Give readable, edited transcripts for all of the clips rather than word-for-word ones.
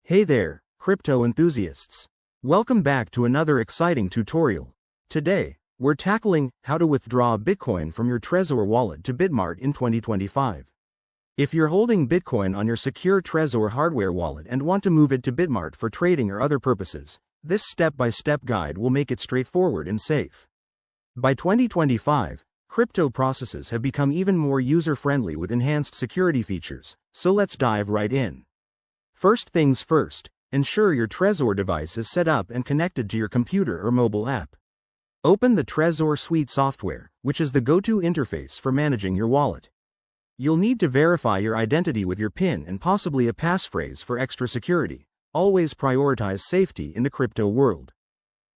Hey there, crypto enthusiasts. Welcome back to another exciting tutorial. Today, we're tackling how to withdraw Bitcoin from your Trezor wallet to Bitmart in 2025. If you're holding Bitcoin on your secure Trezor hardware wallet and want to move it to Bitmart for trading or other purposes, this step-by-step guide will make it straightforward and safe. By 2025, crypto processes have become even more user-friendly with enhanced security features, so let's dive right in. First things first, ensure your Trezor device is set up and connected to your computer or mobile app. Open the Trezor Suite software, which is the go-to interface for managing your wallet. You'll need to verify your identity with your PIN and possibly a passphrase for extra security. Always prioritize safety in the crypto world.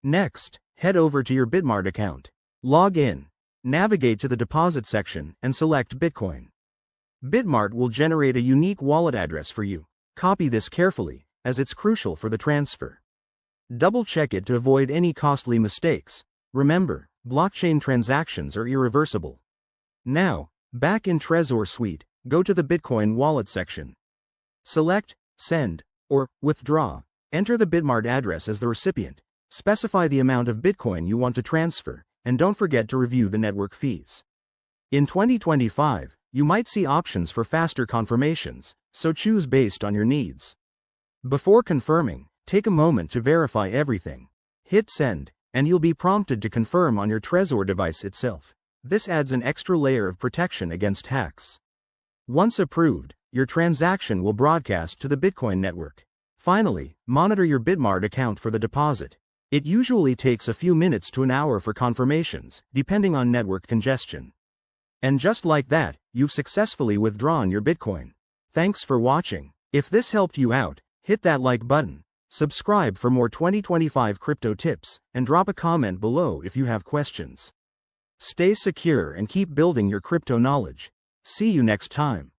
Next, head over to your Bitmart account. Log in, navigate to the deposit section, and select Bitcoin. Bitmart will generate a unique wallet address for you. Copy this carefully, as it's crucial for the transfer. Double-check it to avoid any costly mistakes. Remember, blockchain transactions are irreversible. Now, back in Trezor Suite, go to the Bitcoin wallet section. Select Send or Withdraw. Enter the Bitmart address as the recipient. Specify the amount of Bitcoin you want to transfer, and don't forget to review the network fees. In 2025, you might see options for faster confirmations, so choose based on your needs. Before confirming, take a moment to verify everything. Hit Send, and you'll be prompted to confirm on your Trezor device itself. This adds an extra layer of protection against hacks. Once approved, your transaction will broadcast to the Bitcoin network. Finally, monitor your Bitmart account for the deposit. It usually takes a few minutes to an hour for confirmations, depending on network congestion. And just like that, you've successfully withdrawn your Bitcoin. Thanks for watching. If this helped you out, hit that like button, subscribe for more 2025 crypto tips, and drop a comment below if you have questions. Stay secure and keep building your crypto knowledge. See you next time.